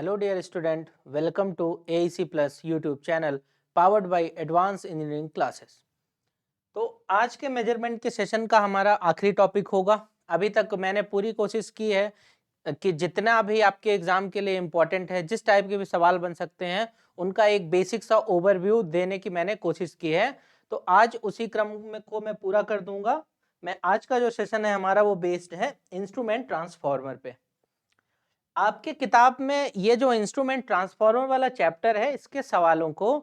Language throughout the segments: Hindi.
Hello dear student, welcome to AEC Plus YouTube channel powered by Advanced Engineering Classes। तो आज के मेजरमेंट के सेशन का हमारा आखिरी टॉपिक होगा। अभी तक मैंने पूरी कोशिश की है कि जितना भी आपके एग्जाम के लिए इम्पोर्टेंट है, जिस टाइप के भी सवाल बन सकते हैं, उनका एक बेसिक सा ओवरव्यू देने की मैंने कोशिश की है। तो आज उसी क्रम में को मैं पूरा कर दूंगा। मैं आज का जो सेशन है हमारा वो बेस्ड है इंस्ट्रूमेंट ट्रांसफॉर्मर पे। आपके किताब में ये जो इंस्ट्रूमेंट ट्रांसफॉर्मर वाला चैप्टर है, इसके सवालों को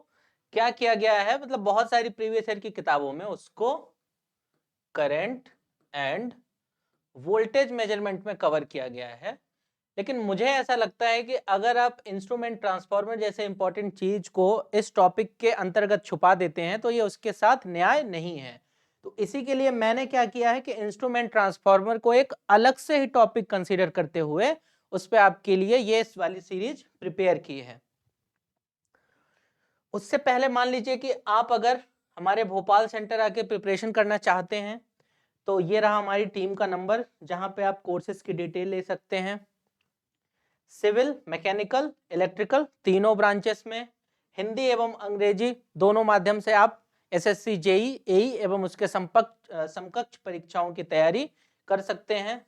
क्या किया गया है, मतलब बहुत सारी प्रीवियस ईयर की किताबों में उसको करंट एंड वोल्टेज मेजरमेंट में कवर किया गया है। लेकिन मुझे ऐसा लगता है कि अगर आप इंस्ट्रूमेंट ट्रांसफॉर्मर जैसे इंपॉर्टेंट चीज को इस टॉपिक के अंतर्गत छुपा देते हैं तो ये उसके साथ न्याय नहीं है। तो इसी के लिए मैंने क्या किया है कि इंस्ट्रूमेंट ट्रांसफॉर्मर को एक अलग से ही टॉपिक कंसीडर करते हुए उस पर आपके लिए ये इस वाली सीरीज प्रिपेयर की है। उससे पहले मान लीजिए कि आप अगर हमारे भोपाल सेंटर आके प्रिपरेशन करना चाहते हैं तो ये रहा हमारी टीम का नंबर, जहां पे आप कोर्सेज की डिटेल ले सकते हैं। सिविल, मैकेनिकल, इलेक्ट्रिकल तीनों ब्रांचेस में हिंदी एवं अंग्रेजी दोनों माध्यम से आप एसएससी, जेई, एई एवं उसके समकक्ष परीक्षाओं की तैयारी कर सकते हैं।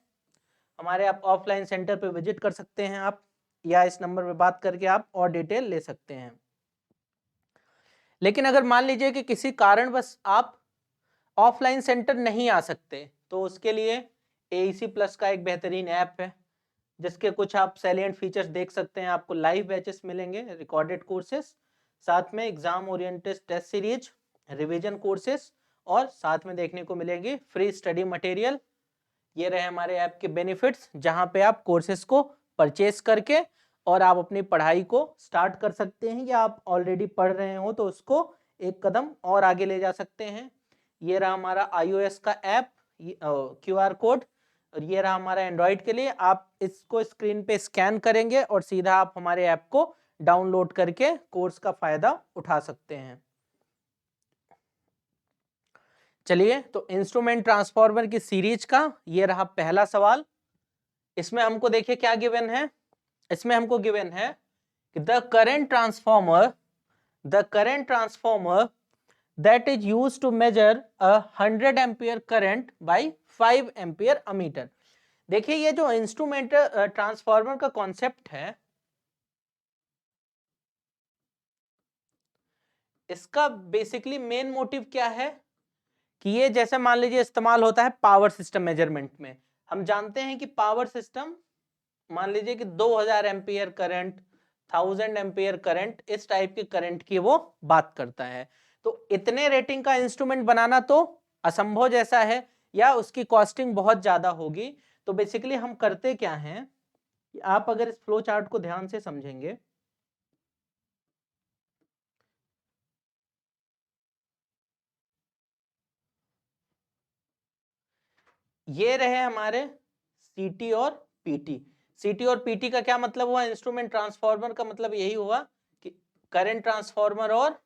हमारे आप ऑफलाइन सेंटर पे विजिट कर सकते हैं आप, या इस नंबर पे बात करके आप और डिटेल ले सकते हैं। लेकिन अगर मान लीजिए कि किसी कारणवश आप ऑफलाइन सेंटर नहीं आ सकते तो उसके लिए एईसी प्लस का एक बेहतरीन ऐप है, जिसके कुछ आप सैलिएंट फीचर्स देख सकते हैं। आपको लाइव बैचेस मिलेंगे, रिकॉर्डेड कोर्सेस, साथ में exam oriented test series, revision courses, और साथ में देखने को मिलेंगे फ्री स्टडी मटेरियल। ये रहे हमारे ऐप के बेनिफिट्स, जहां पे आप कोर्सेज को परचेस करके और आप अपनी पढ़ाई को स्टार्ट कर सकते हैं, या आप ऑलरेडी पढ़ रहे हो तो उसको एक कदम और आगे ले जा सकते हैं। ये रहा हमारा iOS का ऐप, QR कोड, और ये रहा हमारा एंड्रॉइड के लिए। आप इसको स्क्रीन पे स्कैन करेंगे और सीधा आप हमारे ऐप को डाउनलोड करके कोर्स का फायदा उठा सकते हैं। चलिए, तो इंस्ट्रूमेंट ट्रांसफॉर्मर की सीरीज का ये रहा पहला सवाल। इसमें हमको देखिए क्या गिवन है। इसमें हमको गिवन है कि the current transformer that is used to measure a 100 ampere current by 5 ampere ammeter। देखिए, ये जो इंस्ट्रूमेंट ट्रांसफॉर्मर का कॉन्सेप्ट है, इसका बेसिकली मेन मोटिव क्या है कि ये जैसे मान लीजिए इस्तेमाल होता है पावर सिस्टम मेजरमेंट में। हम जानते हैं कि पावर सिस्टम, मान लीजिए कि 2000 एम्पियर करंट, 1000 एम्पियर करंट, इस टाइप के करंट की वो बात करता है। तो इतने रेटिंग का इंस्ट्रूमेंट बनाना तो असंभव जैसा है, या उसकी कॉस्टिंग बहुत ज्यादा होगी। तो बेसिकली हम करते क्या हैं, आप अगर इस फ्लो चार्ट को ध्यान से समझेंगे, ये रहे हमारे सीटी और पीटी। सीटी और पीटी का क्या मतलब हुआ, इंस्ट्रूमेंट ट्रांसफॉर्मर का मतलब यही हुआ कि करंट ट्रांसफॉर्मर और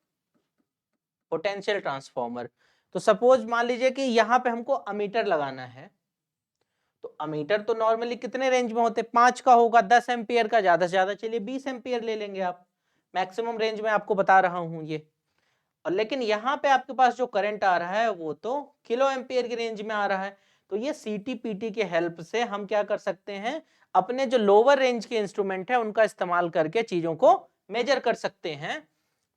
पोटेंशियल ट्रांसफॉर्मर। तो सपोज मान लीजिए कि यहाँ पे हमको अमीटर लगाना है, तो अमीटर तो नॉर्मली कितने रेंज में होते हैं, 5 का होगा, 10 एम्पियर का, ज्यादा से ज्यादा चलिए 20 एम्पियर ले लेंगे आप, मैक्सिमम रेंज में आपको बता रहा हूं ये। और लेकिन यहाँ पे आपके पास जो करंट आ रहा है वो तो किलो एम्पियर की रेंज में आ रहा है। तो ये सीटी पीटी के हेल्प से हम क्या कर सकते हैं, अपने जो लोअर रेंज के इंस्ट्रूमेंट है उनका इस्तेमाल करके चीजों को मेजर कर सकते हैं।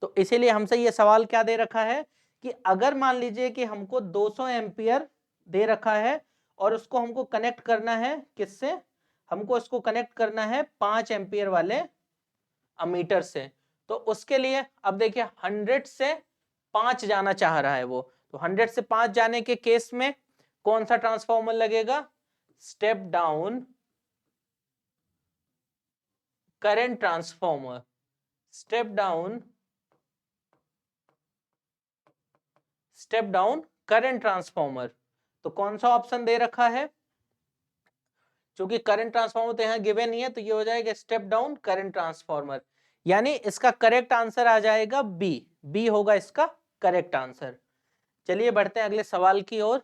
तो इसीलिए हमसे ये सवाल क्या दे रखा है कि अगर मान लीजिए कि हमको 200 एम्पियर दे रखा है और उसको हमको कनेक्ट करना है किससे, हमको इसको कनेक्ट करना है 5 एम्पियर वाले अमीटर से। तो उसके लिए अब देखिए 100 से 5 जाना चाह रहा है वो, तो 100 से 5 जाने के केस में कौन सा ट्रांसफॉर्मर लगेगा, step down current transformer, step down current transformer. तो कौन सा ऑप्शन दे रखा है, क्योंकि करंट ट्रांसफॉर्मर तो यहाँ गिवन ही है, तो ये हो जाएगा स्टेप डाउन करंट ट्रांसफॉर्मर। यानी इसका करेक्ट आंसर आ जाएगा बी, बी होगा इसका करेक्ट आंसर। चलिए बढ़ते हैं अगले सवाल की ओर।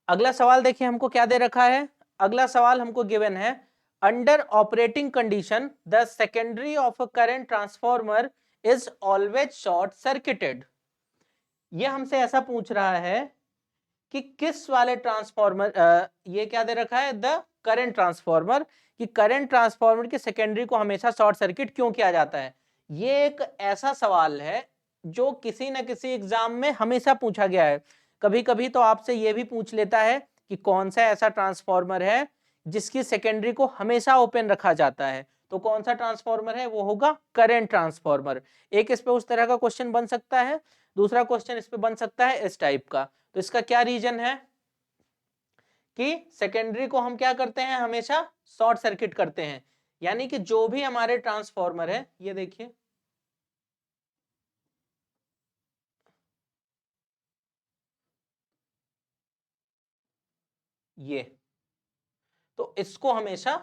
अगला सवाल देखिए हमको क्या दे रखा है। अगला सवाल हमको गिवन है under operating condition the secondary of a current transformer is always short circuited. ये हमसे ऐसा पूछ रहा है कि किस वाले ट्रांसफॉर्मर, ये क्या दे रखा है, द करंट ट्रांसफॉर्मर, कि करंट ट्रांसफॉर्मर की सेकेंडरी को हमेशा शॉर्ट सर्किट क्यों किया जाता है। ये एक ऐसा सवाल है जो किसी न किसी एग्जाम में हमेशा पूछा गया है। कभी कभी तो आपसे ये भी पूछ लेता है कि कौन सा ऐसा ट्रांसफॉर्मर है जिसकी सेकेंडरी को हमेशा ओपन रखा जाता है, तो कौन सा ट्रांसफॉर्मर है, वो होगा करंट ट्रांसफॉर्मर। एक इस पे उस तरह का क्वेश्चन बन सकता है, दूसरा क्वेश्चन इस पे बन सकता है इस टाइप का। तो इसका क्या रीजन है कि सेकेंडरी को हम क्या करते हैं, हमेशा शॉर्ट सर्किट करते हैं। यानी कि जो भी हमारे ट्रांसफॉर्मर है, ये देखिए ये, तो इसको हमेशा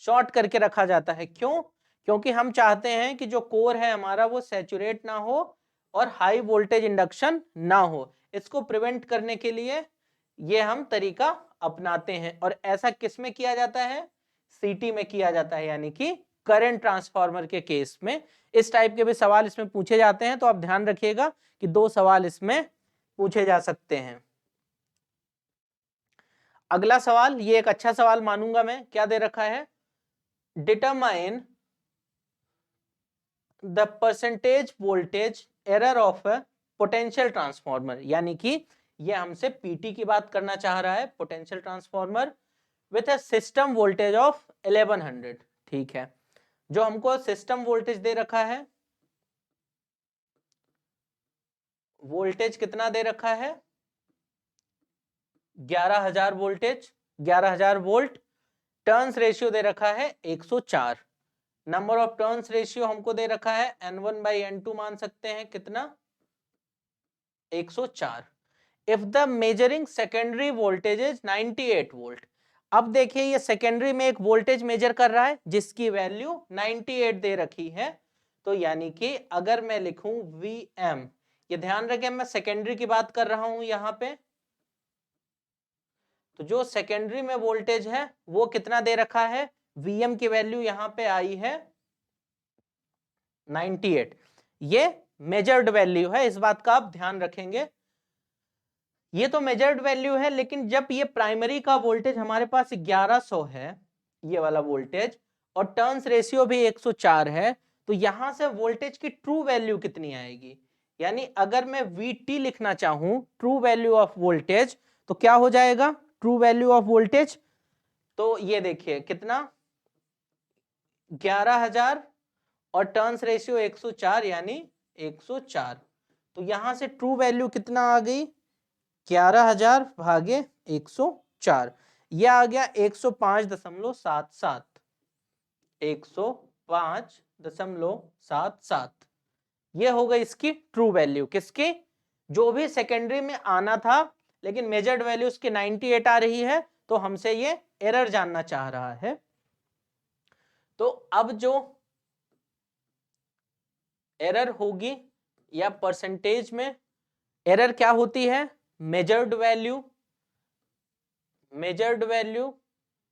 शॉर्ट करके रखा जाता है। क्यों? क्योंकि हम चाहते हैं कि जो कोर है हमारा वो सैचुरेट ना हो और हाई वोल्टेज इंडक्शन ना हो। इसको प्रिवेंट करने के लिए ये हम तरीका अपनाते हैं। और ऐसा किस में किया जाता है, सीटी में किया जाता है, यानी कि करंट ट्रांसफार्मर के केस में। इस टाइप के भी सवाल इसमें पूछे जाते हैं, तो आप ध्यान रखिएगा कि 2 सवाल इसमें पूछे जा सकते हैं। अगला सवाल, ये एक अच्छा सवाल मानूंगा मैं, क्या दे रखा है, determine the percentage voltage error of a potential transformer. यानी कि ये हमसे पीटी की बात करना चाह रहा है, potential transformer with a system voltage of 1100। ठीक है, जो हमको सिस्टम वोल्टेज दे रखा है, वोल्टेज कितना दे रखा है, 11000 वोल्टेज, 11000 वोल्ट। टर्न्स रेशियो दे रखा है 104। नंबर ऑफ टर्न्स रेशियो हमको दे रखा है N1/N2, मान सकते हैं कितना, 104। If the measuring secondary voltage is 98 volt. अब देखिए ये सेकेंडरी में एक वोल्टेज मेजर कर रहा है जिसकी वैल्यू 98 दे रखी है। तो यानी कि अगर मैं लिखूं Vm, ये ध्यान रखें मैं सेकेंडरी की बात कर रहा हूं यहां पे, तो जो सेकेंडरी में वोल्टेज है वो कितना दे रखा है, Vm की वैल्यू यहां पे आई है 98। ये मेजर्ड वैल्यू है, इस बात का आप ध्यान रखेंगे। ये तो मेजर्ड वैल्यू है, लेकिन जब ये प्राइमरी का वोल्टेज हमारे पास 1100 है, ये वाला वोल्टेज, और टर्न्स रेशियो भी 104 है, तो यहां से वोल्टेज की ट्रू वैल्यू कितनी आएगी। यानी अगर मैं VT लिखना चाहूं, ट्रू वैल्यू ऑफ वोल्टेज, तो क्या हो जाएगा ट्रू वैल्यू ऑफ वोल्टेज, तो ये देखिए कितना, 11000 और टर्न्स रेशियो 104, यानी 104। तो यहां से ट्रू वैल्यू कितना आ गई, 11000 भागे 104, यह आ गया 105.77, 105.77। ये हो गई इसकी ट्रू वैल्यू, किसकी, जो भी सेकेंडरी में आना था, लेकिन मेजर्ड वैल्यू उसकी 98 आ रही है, तो हमसे ये एरर जानना चाह रहा है। तो अब जो एरर होगी, या परसेंटेज में एरर क्या होती है, measured value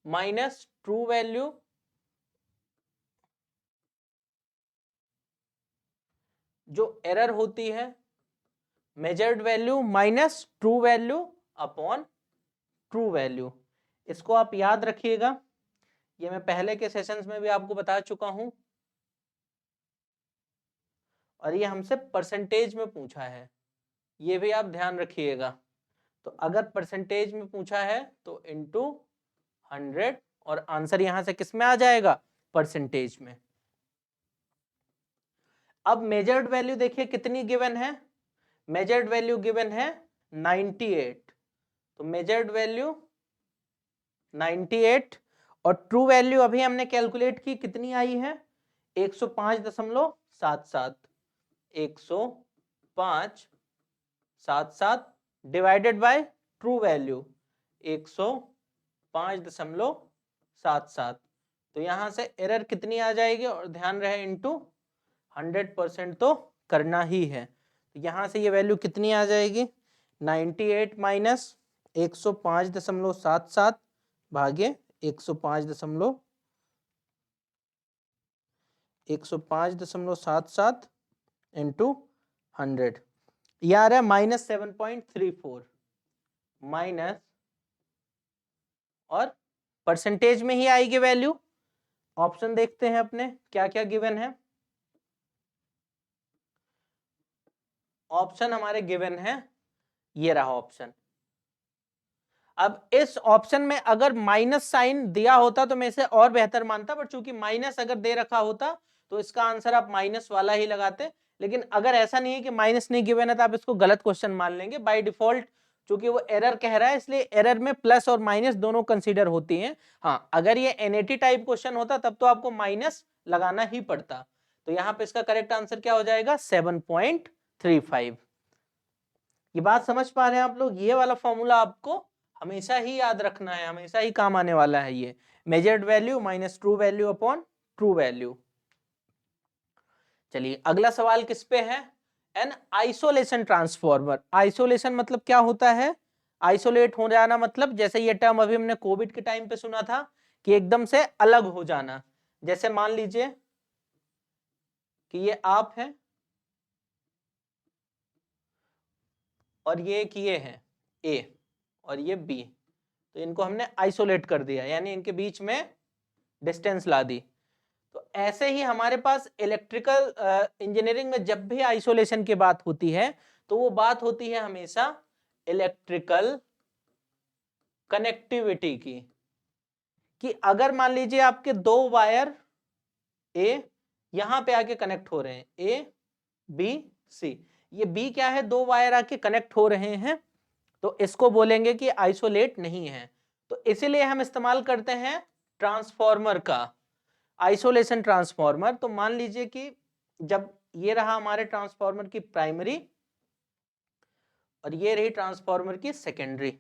minus true value, जो एरर होती है measured value minus true value upon true value. इसको आप याद रखिएगा, ये मैं पहले के सेशंस में भी आपको बता चुका हूं, और ये हमसे परसेंटेज में पूछा है, ये भी आप ध्यान रखिएगा। तो अगर परसेंटेज में पूछा है तो इनटू 100, और आंसर यहां से किस में आ जाएगा, परसेंटेज में। अब मेजर्ड वैल्यू देखिए कितनी गिवन है, मेजर्ड वैल्यू गिवन है 98, तो मेजर्ड वैल्यू 98, और ट्रू वैल्यू अभी हमने कैलकुलेट की, कितनी आई है, 105.77, 105.77 डिवाइडेड बाय ट्रू वैल्यू 105.77। तो यहां से एरर कितनी आ जाएगी, और ध्यान रहे इनटू 100% तो करना ही है। तो यहां से ये वैल्यू कितनी आ जाएगी, 98 माइनस 105.77 भागे 105.77। 105.77 इंटू 100, ये आ रहा है -7.34 माइनस, और परसेंटेज में ही आएगी वैल्यू। ऑप्शन देखते हैं अपने क्या क्या गिवन है। ऑप्शन हमारे गिवन है, ये रहा ऑप्शन। अब इस ऑप्शन में अगर माइनस साइन दिया होता तो मैं इसे और बेहतर मानता, पर चूंकि माइनस अगर दे रखा होता तो इसका आंसर आप माइनस वाला ही लगाते। लेकिन अगर ऐसा नहीं है कि माइनस नहीं गिवन है तो आप इसको गलत क्वेश्चन मान लेंगे बाय डिफॉल्ट। चूंकि वो एरर कह रहा है इसलिए एरर में प्लस और माइनस दोनों कंसीडर होती हैं। हाँ, अगर ये एनएटी टाइप क्वेश्चन होता तब तो आपको माइनस लगाना ही पड़ता। तो यहाँ पे इसका करेक्ट आंसर क्या हो जाएगा, 7.35। ये बात समझ पा रहे हैं आप लोग? ये वाला फॉर्मूला आपको हमेशा ही याद रखना है, हमेशा ही काम आने वाला है ये, measured value minus true value upon true value. चलिए अगला सवाल किस पे है, एन आइसोलेशन ट्रांसफॉर्मर। आइसोलेशन मतलब क्या होता है, आइसोलेट हो जाना, मतलब जैसे ये टर्म अभी हमने कोविड के टाइम पे सुना था कि एकदम से अलग हो जाना। जैसे मान लीजिए कि ये आप है और ये एक ये है ए और ये बी, तो इनको हमने आइसोलेट कर दिया, यानी इनके बीच में डिस्टेंस ला दी। तो ऐसे ही हमारे पास इलेक्ट्रिकल इंजीनियरिंग में जब भी आइसोलेशन की बात होती है तो वो बात होती है हमेशा इलेक्ट्रिकल कनेक्टिविटी की। कि अगर मान लीजिए आपके दो वायर ए यहां पे आके कनेक्ट हो रहे हैं, ए बी सी, ये बी क्या है, दो वायर आके कनेक्ट हो रहे हैं, तो इसको बोलेंगे कि आइसोलेट नहीं है। तो इसीलिए हम इस्तेमाल करते हैं ट्रांसफॉर्मर का, आइसोलेशन ट्रांसफॉर्मर। तो मान लीजिए कि जब ये रहा हमारे ट्रांसफॉर्मर की प्राइमरी और ये रही ट्रांसफॉर्मर की सेकेंडरी,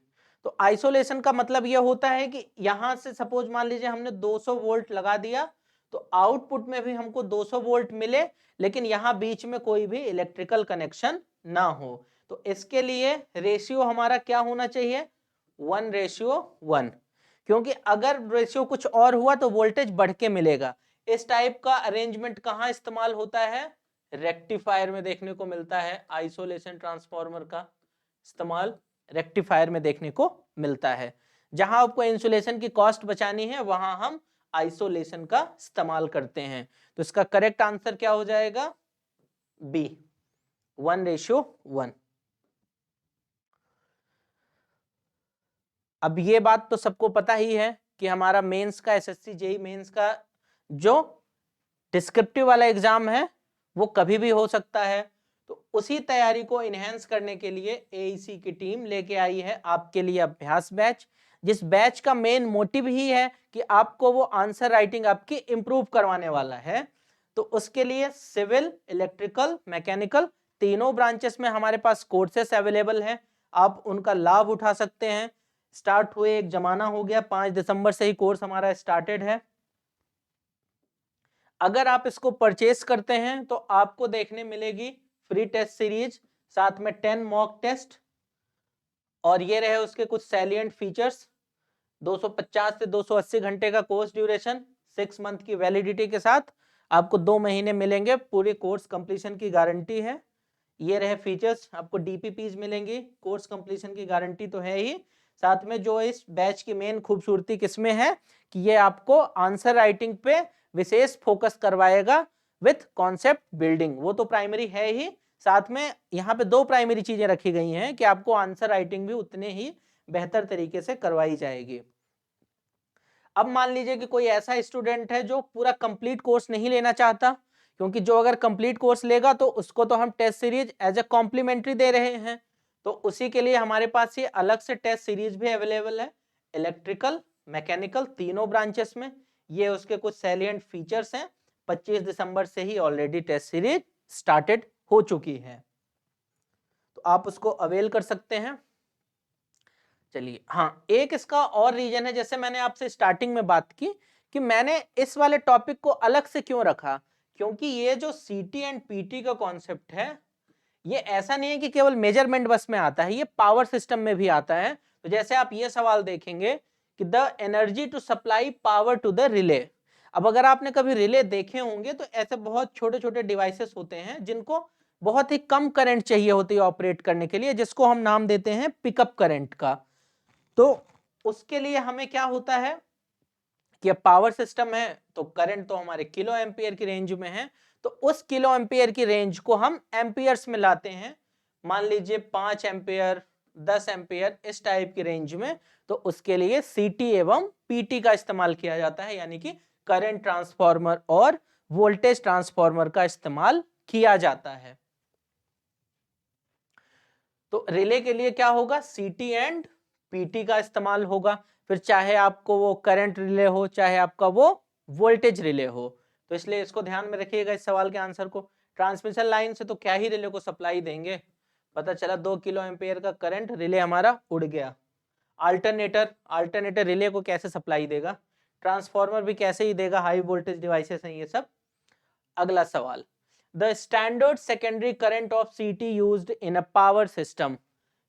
तो आइसोलेशन का मतलब ये होता है कि यहां से सपोज मान लीजिए हमने 200 वोल्ट लगा दिया, तो आउटपुट में भी हमको 200 वोल्ट मिले, लेकिन यहां बीच में कोई भी इलेक्ट्रिकल कनेक्शन ना हो। तो इसके लिए रेशियो हमारा क्या होना चाहिए, 1:1, क्योंकि अगर रेशियो कुछ और हुआ तो वोल्टेज बढ़ के मिलेगा। इस टाइप का अरेंजमेंट कहाँ इस्तेमाल होता है, रेक्टिफायर में देखने को मिलता है। आइसोलेशन ट्रांसफॉर्मर का इस्तेमाल रेक्टिफायर में देखने को मिलता है। जहां आपको इंसुलेशन की कॉस्ट बचानी है वहां हम आइसोलेशन का इस्तेमाल करते हैं। तो इसका करेक्ट आंसर क्या हो जाएगा, बी, 1:1। अब ये बात तो सबको पता ही है कि हमारा मेंस का, एसएससी जेईई मेंस का जो डिस्क्रिप्टिव वाला एग्जाम है वो कभी भी हो सकता है। तो उसी तैयारी को इनहेंस करने के लिए एईसी की टीम लेके आई है आपके लिए अभ्यास बैच, जिस बैच का मेन मोटिव ही है कि आपको वो आंसर राइटिंग आपकी इंप्रूव करवाने वाला है। तो उसके लिए सिविल, इलेक्ट्रिकल, मैकेनिकल तीनों ब्रांचेस में हमारे पास कोर्सेस अवेलेबल हैं, आप उनका लाभ उठा सकते हैं। स्टार्ट हुए एक जमाना हो गया, 5 दिसंबर से ही कोर्स हमारा स्टार्टेड है। अगर आप इसको परचेस करते हैं तो आपको देखने मिलेगी फ्री टेस्ट सीरीज, साथ में 10 मॉक टेस्ट, और ये रहे उसके कुछ सैलिएंट फीचर्स। 250 से 280 घंटे का कोर्स ड्यूरेशन, 6 मंथ की वैलिडिटी के साथ आपको 2 महीने मिलेंगे, पूरे कोर्स कंप्लीशन की गारंटी है। ये रहे फीचर्स, आपको डीपीपीज मिलेंगी, कोर्स कंप्लीशन की गारंटी तो है ही। साथ में जो इस बैच की मेन खूबसूरती किसमें है कि ये आपको आंसर राइटिंग पे विशेष फोकस करवाएगा विथ कॉन्सेप्ट बिल्डिंग, वो तो प्राइमरी है ही, साथ में यहाँ पे 2 प्राइमरी चीजें रखी गई हैं कि आपको आंसर राइटिंग भी उतने ही बेहतर तरीके से करवाई जाएगी। अब मान लीजिए कि कोई ऐसा स्टूडेंट है जो पूरा कंप्लीट कोर्स नहीं लेना चाहता, क्योंकि जो अगर कंप्लीट कोर्स लेगा तो उसको तो हम test series as a complimentary दे रहे हैं। तो उसी के लिए हमारे पास ये अलग से टेस्ट सीरीज भी अवेलेबल है, इलेक्ट्रिकल, मैकेनिकल तीनों ब्रांचेस में। ये उसके कुछ सैलिएंट फीचर्स हैं। 25 दिसंबर से ही ऑलरेडी टेस्ट सीरीज स्टार्टेड हो चुकी है, तो आप उसको अवेल कर सकते हैं। चलिए हाँ, एक इसका और रीजन है, जैसे मैंने आपसे स्टार्टिंग में बात की कि मैंने इस वाले टॉपिक को अलग से क्यों रखा, क्योंकि ये जो सीटी एंड पीटी का कॉन्सेप्ट है ये ऐसा नहीं है कि केवल मेजरमेंट बस में आता है, ये पावर सिस्टम में भी आता है। तो जैसे आप ये सवाल देखेंगे कि the energy to supply power to the relay, अब अगर आपने कभी रिले देखे होंगे तो ऐसे बहुत छोटे छोटे डिवाइसेस होते हैं जिनको बहुत ही कम करंट चाहिए होती है ऑपरेट करने के लिए, जिसको हम नाम देते हैं पिकअप करंट का। तो उसके लिए हमें क्या होता है कि अब पावर सिस्टम है तो करंट तो हमारे किलो एम्पियर की रेंज में है, तो उस किलो एम्पियर की रेंज को हम एम्पियर्स में लाते हैं। मान लीजिए 5 एम्पियर, 10 एम्पियर, इस टाइप की रेंज में। तो उसके लिए सीटी एवं पीटी का इस्तेमाल किया जाता है, यानी कि करंट ट्रांसफार्मर और वोल्टेज ट्रांसफार्मर का इस्तेमाल किया जाता है। तो रिले के लिए क्या होगा, सीटी एंड पीटी का इस्तेमाल होगा। फिर चाहे आपको वो करंट रिले हो, चाहे आपका वो वोल्टेज रिले हो। तो इसलिए इसको ध्यान में रखिएगा इस सवाल के आंसर को। ट्रांसमिशन लाइन से तो क्या ही रिले को सप्लाई देंगे, पता चला 2 किलो एम्पियर का करंट, रिले हमारा उड़ गया। अल्टरनेटर रिले को कैसे सप्लाई देगा, ट्रांसफार्मर भी कैसे ही देगा, हाई वोल्टेज डिवाइसेस हैं ये सब। अगला सवाल, the standard secondary current of CT used in a power system,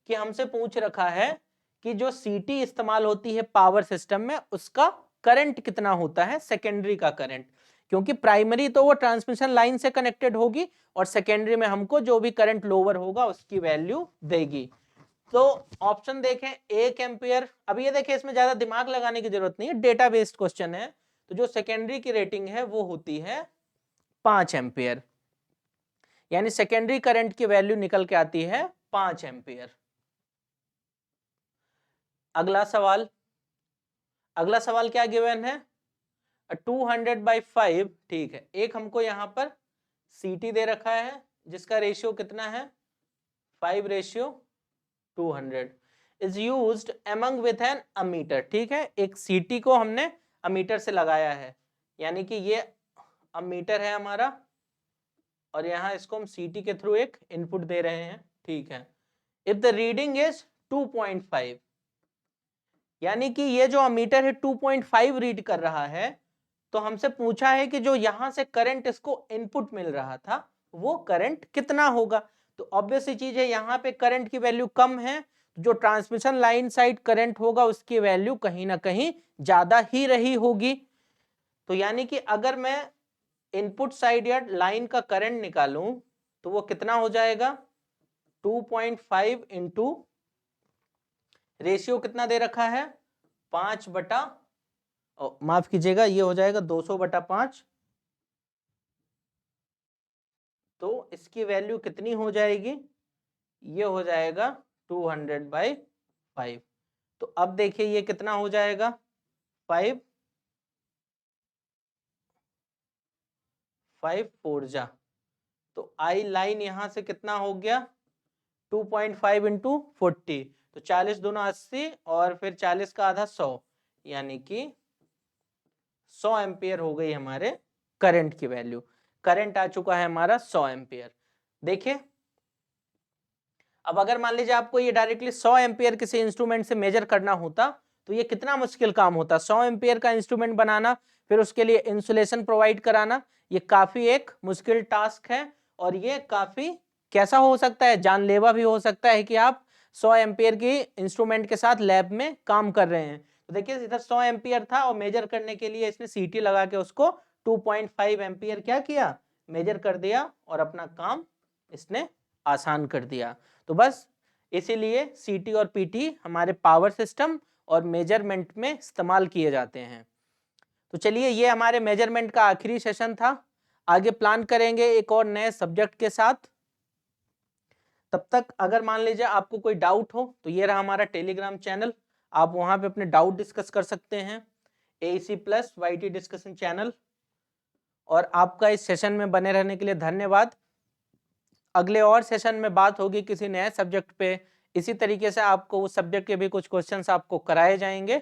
कि हमसे पूछ रखा है कि जो सीटी इस्तेमाल होती है पावर सिस्टम में उसका करंट कितना होता है, सेकेंडरी का करंट। क्योंकि प्राइमरी तो वो ट्रांसमिशन लाइन से कनेक्टेड होगी और सेकेंडरी में हमको जो भी करंट लोअर होगा उसकी वैल्यू देगी। तो ऑप्शन देखें 1 एम्पियर। अब ये देखें इसमें ज्यादा दिमाग लगाने की जरूरत नहीं है, डेटा बेस्ड क्वेश्चन है। तो जो सेकेंडरी की रेटिंग है वो होती है 5 एम्पियर, यानी सेकेंडरी करंट की वैल्यू निकल के आती है 5 एम्पियर। अगला सवाल क्या गिवन है, 200/5, ठीक है। एक हमको यहां पर सीटी दे रखा है जिसका रेशियो कितना है, 5:200 is used among with an ammeter, ठीक है। एक सीटी को हमने अमीटर से लगाया है, यानी कि ये अमीटर है हमारा और यहाँ इसको हम सीटी के थ्रू एक इनपुट दे रहे हैं, ठीक है। इफ द रीडिंग इज 2.5, यानी कि ये जो अमीटर है 2.5 रीड कर रहा है, तो हमसे पूछा है कि जो यहां से करंट इसको इनपुट मिल रहा था वो करंट कितना होगा। तो ऑब्वियस सी चीज है, यहाँ पे करंट की वैल्यू कम है, जो ट्रांसमिशन लाइन साइड करंट होगा उसकी वैल्यू कहीं ना कहीं ज्यादा ही रही होगी। तो यानी कि अगर मैं इनपुट साइड या लाइन का करंट निकालूं तो वो कितना हो जाएगा, 2.5 इंटू रेशियो कितना दे रखा है, 5 माफ कीजिएगा ये हो जाएगा 200/5। तो इसकी वैल्यू कितनी हो जाएगी, ये हो जाएगा 200/5। तो अब देखिए ये कितना हो जाएगा, 5 4 जा, तो आई लाइन यहां से कितना हो गया 2.5 इंटू 40, तो 40 दूना 80 और फिर 40 का आधा 100, यानी कि 100 एम्पियर हो गई हमारे करंट की वैल्यू। करंट आ चुका है हमारा 100 एम्पियर। देखिए अब अगर मान लीजिए आपको ये डायरेक्टली 100 एम्पियर किसी इंस्ट्रूमेंट से मेजर करना होता तो ये कितना मुश्किल काम होता, 100 एम्पियर का इंस्ट्रूमेंट बनाना, फिर उसके लिए इंसुलेशन प्रोवाइड कराना, ये काफी एक मुश्किल टास्क है। और ये काफी कैसा हो सकता है, जानलेवा भी हो सकता है कि आप 100 एम्पियर की इंस्ट्रूमेंट के साथ लैब में काम कर रहे हैं। तो देखिए इधर 100 एम्पियर था और मेजर करने के लिए इसने सीटी लगा के उसको 2.5 एम्पियर क्या किया, मेजर कर दिया और अपना काम इसने आसान कर दिया। तो बस इसीलिए सीटी और पीटी हमारे पावर सिस्टम और मेजरमेंट में इस्तेमाल किए जाते हैं। तो चलिए ये हमारे मेजरमेंट का आखिरी सेशन था, आगे प्लान करेंगे एक और नए सब्जेक्ट के साथ। तब तक अगर मान लीजिए आपको कोई डाउट हो तो ये रहा हमारा टेलीग्राम चैनल, आप वहां पे अपने डाउट डिस्कस कर सकते हैं, AEC+ YT डिस्कशन चैनल। और आपका इस सेशन में बने रहने के लिए धन्यवाद। अगले और सेशन में बात होगी किसी नए सब्जेक्ट पे, इसी तरीके से आपको उस सब्जेक्ट के भी कुछ क्वेश्चंस आपको कराए जाएंगे।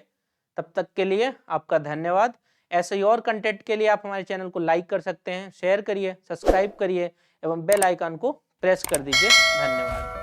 तब तक के लिए आपका धन्यवाद। ऐसे ही और कंटेंट के लिए आप हमारे चैनल को लाइक कर सकते हैं, शेयर करिए, सब्सक्राइब करिए एवं बेल आइकन को प्रेस कर दीजिए। धन्यवाद।